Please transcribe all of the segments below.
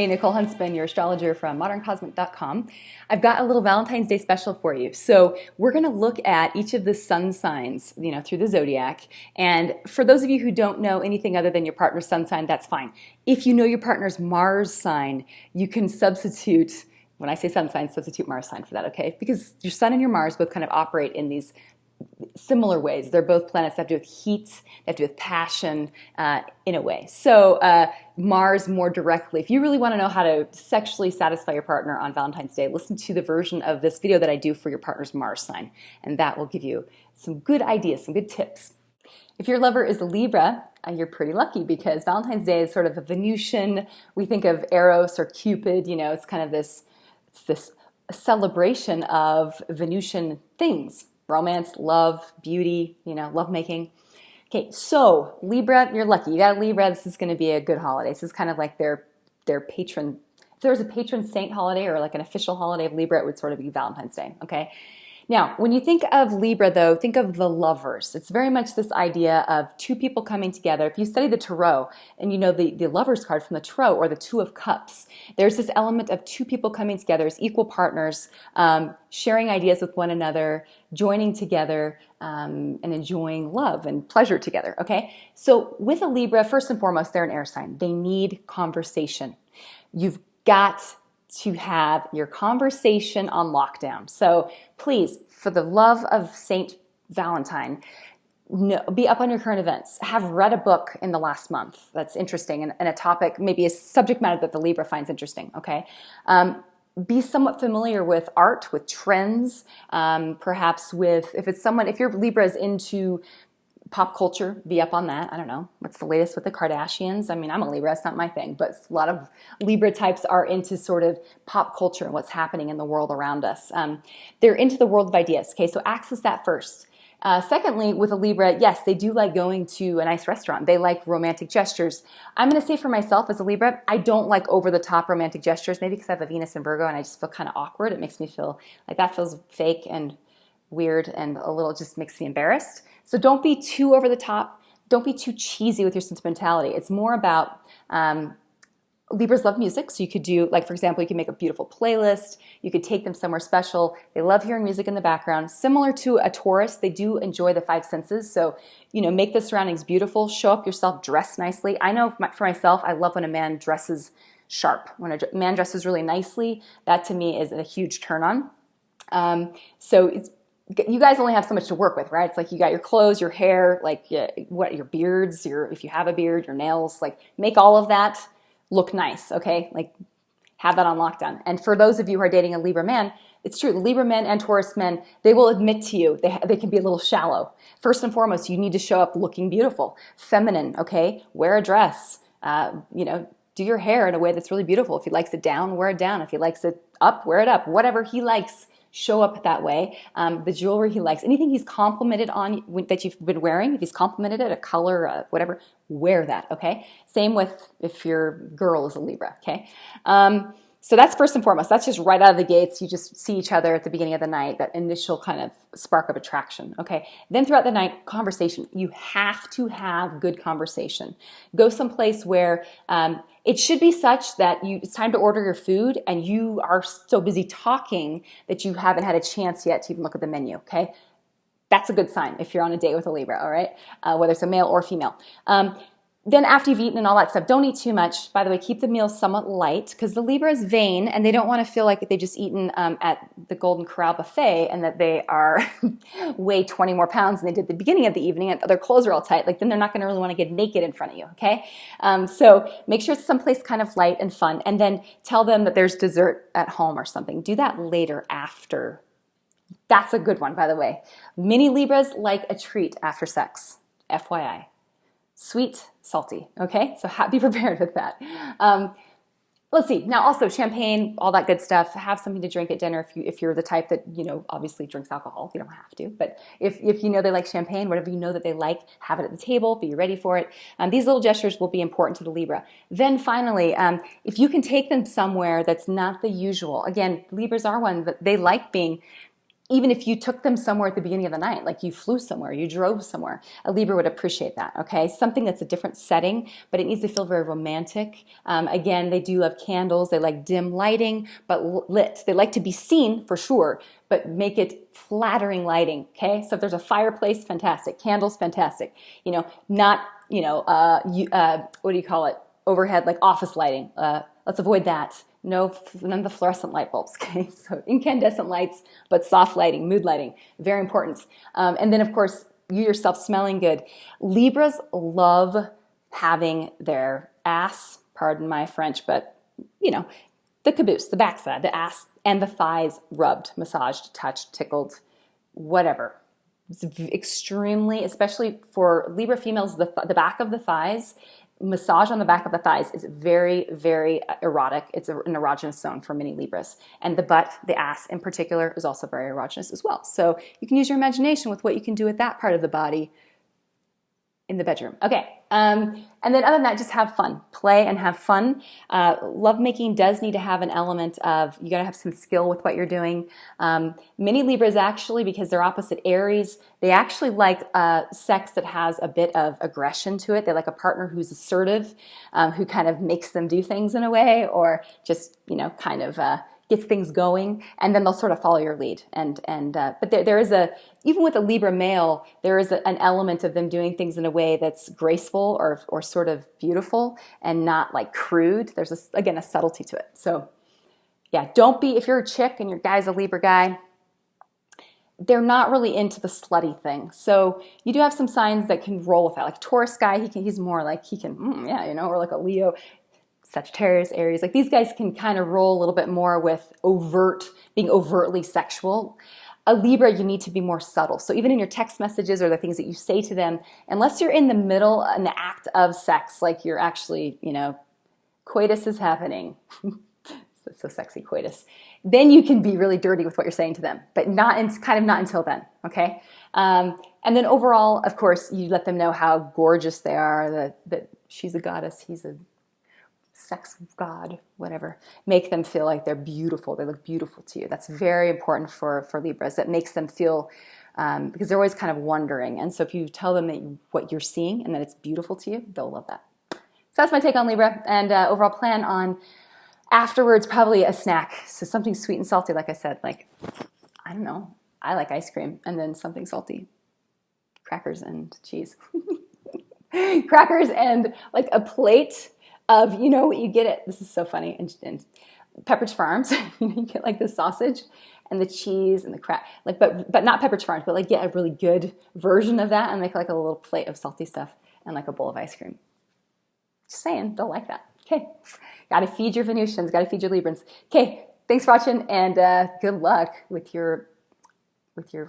Hey, Nicole Huntsman, your astrologer from moderncosmic.com. I've got a little Valentine's Day special for you. So we're going to look at each of the sun signs, through the zodiac. And for those of you who don't know anything other than your partner's sun sign, that's fine. If you know your partner's Mars sign, you can substitute, when I say sun sign, substitute Mars sign for that, okay? Because your sun and your Mars both kind of operate in these similar ways. They're both planets that have to do with heat, that have to do with passion in a way. So Mars more directly. If you really want to know how to sexually satisfy your partner on Valentine's Day, listen to the version of this video that I do for your partner's Mars sign. And that will give you some good ideas, some good tips. If your lover is a Libra, you're pretty lucky because Valentine's Day is sort of a Venusian. We think of Eros or Cupid, it's kind of this celebration of Venusian things. Romance, love, beauty, lovemaking. Okay, so Libra, you're lucky. You got a Libra, this is going to be a good holiday. This is kind of like their patron. If there was a patron saint holiday or like an official holiday of Libra, it would sort of be Valentine's Day, okay? Now, when you think of Libra, though, think of the lovers. It's very much this idea of two people coming together. If you study the Tarot and you know the lovers card from the Tarot or the Two of Cups, there's this element of two people coming together as equal partners, sharing ideas with one another, joining together, and enjoying love and pleasure together, okay? So with a Libra, first and foremost, they're an air sign. They need conversation. You've got to have your conversation on lockdown. So please, for the love of Saint Valentine, be up on your current events. Have read a book in the last month that's interesting and a topic, maybe a subject matter that the Libra finds interesting, okay? Be somewhat familiar with art, with trends, perhaps if your Libra is into pop culture, be up on that. I don't know. What's the latest with the Kardashians? I mean, I'm a Libra, it's not my thing, but a lot of Libra types are into sort of pop culture and what's happening in the world around us. They're into the world of ideas, okay? So access that first. Secondly, with a Libra, yes, they do like going to a nice restaurant. They like romantic gestures. I'm going to say for myself as a Libra, I don't like over-the-top romantic gestures, maybe because I have a Venus in Virgo and I just feel kind of awkward. It makes me feel like that feels fake and weird and a little just makes me embarrassed. So don't be too over the top. Don't be too cheesy with your sentimentality. It's more about Libras love music. So you could do, like, for example, you can make a beautiful playlist. You could take them somewhere special. They love hearing music in the background. Similar to a Taurus, they do enjoy the five senses. So, make the surroundings beautiful. Show up yourself, dress nicely. I know for myself, I love when a man dresses sharp. When a man dresses really nicely, that to me is a huge turn on. You guys only have so much to work with, right? It's like you got your clothes, your hair, your beards, if you have a beard, your nails, make all of that look nice, okay? Have that on lockdown. And for those of you who are dating a Libra man, it's true, Libra men and Taurus men, they will admit to you they can be a little shallow. First and foremost, you need to show up looking beautiful, feminine, okay? Wear a dress, do your hair in a way that's really beautiful. If he likes it down, wear it down. If he likes it up, wear it up. Whatever he likes, show up that way. The jewelry he likes, anything he's complimented on that you've been wearing, if he's complimented it, a color, whatever, wear that, okay? Same with if your girl is a Libra, okay? So that's first and foremost. That's just right out of the gates. You just see each other at the beginning of the night, that initial kind of spark of attraction, okay? Then throughout the night, conversation. You have to have good conversation. Go someplace where it should be such that it's time to order your food and you are so busy talking that you haven't had a chance yet to even look at the menu, okay? That's a good sign if you're on a date with a Libra, all right? Whether it's a male or female. Then after you've eaten and all that stuff, don't eat too much. By the way, keep the meal somewhat light because the Libra is vain and they don't want to feel like they've just eaten at the Golden Corral buffet and that they are weigh 20 more pounds than they did at the beginning of the evening and their clothes are all tight. Then they're not going to really want to get naked in front of you, okay? So make sure it's someplace kind of light and fun and then tell them that there's dessert at home or something. Do that later after. That's a good one, by the way. Many Libras like a treat after sex, FYI. Sweet, salty, okay? So be prepared with that. Let's see. Now also champagne, all that good stuff. Have something to drink at dinner if you're the type that, obviously drinks alcohol. You don't have to. But if you know they like champagne, whatever you know that they like, have it at the table, be ready for it. These little gestures will be important to the Libra. Then finally, if you can take them somewhere that's not the usual. Again, Libras are one, but they like being even if you took them somewhere at the beginning of the night, like you flew somewhere, you drove somewhere, a Libra would appreciate that, okay? Something that's a different setting, but it needs to feel very romantic. Again, they do love candles. They like dim lighting, but lit. They like to be seen for sure, but make it flattering lighting, okay? So if there's a fireplace, fantastic. Candles, fantastic. You know, not, you know, what do you call it? Overhead, like office lighting. Let's avoid that. No, none of the fluorescent light bulbs, okay? So incandescent lights, but soft lighting, mood lighting, very important. And then, of course, you yourself smelling good. Libras love having their ass, pardon my French, but, you know, the caboose, the backside, the ass, and the thighs rubbed, massaged, touched, tickled, whatever. It's extremely, especially for Libra females, the back of the thighs, massage on the back of the thighs is very, very erotic. It's an erogenous zone for many Libras. And the butt, the ass in particular, is also very erogenous as well. So you can use your imagination with what you can do with that part of the body in the bedroom. Okay. And then other than that, just have fun. Play and have fun. Lovemaking does need to have an element of, you got to have some skill with what you're doing. Many Libras actually, because they're opposite Aries, they actually like sex that has a bit of aggression to it. They like a partner who's assertive, who kind of makes them do things in a way, or just, you know, kind of gets things going, and then they'll sort of follow your lead. But there is even with a Libra male, there is an element of them doing things in a way that's graceful or sort of beautiful and not like crude. There's again a subtlety to it. So yeah, don't be, if you're a chick and your guy's a Libra guy, they're not really into the slutty thing. So you do have some signs that can roll with that. Like Taurus guy, he's more like yeah, you know, or like a Leo. Sagittarius, Aries, like these guys can kind of roll a little bit more with being overtly sexual. A Libra, you need to be more subtle. So even in your text messages or the things that you say to them, unless you're in the middle, in the act of sex, like you're actually, you know, coitus is happening. So sexy, coitus. Then you can be really dirty with what you're saying to them, but not until then, okay? And then overall, of course, you let them know how gorgeous they are, that she's a goddess, he's a sex god, whatever. Make them feel like they're beautiful. They look beautiful to you. That's very important for Libras. That makes them feel, because they're always kind of wondering. And so if you tell them what you're seeing and that it's beautiful to you, they'll love that. So that's my take on Libra. And overall plan on afterwards, probably a snack. So something sweet and salty, like I said, like, I don't know. I like ice cream, and then something salty. Crackers and cheese. Crackers and like a plate of, you know what you get it, this is so funny, and Pepperidge Farms, you get like the sausage and the cheese and the crack, like, but not Pepperidge Farms, but like get a really good version of that and make like a little plate of salty stuff and like a bowl of ice cream. Just saying, they'll like that. Okay, gotta feed your Venusians, gotta feed your Librans. Okay, thanks for watching, and good luck with your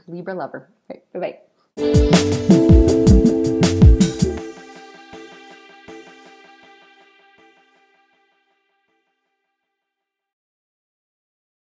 Libra lover. Okay, bye-bye.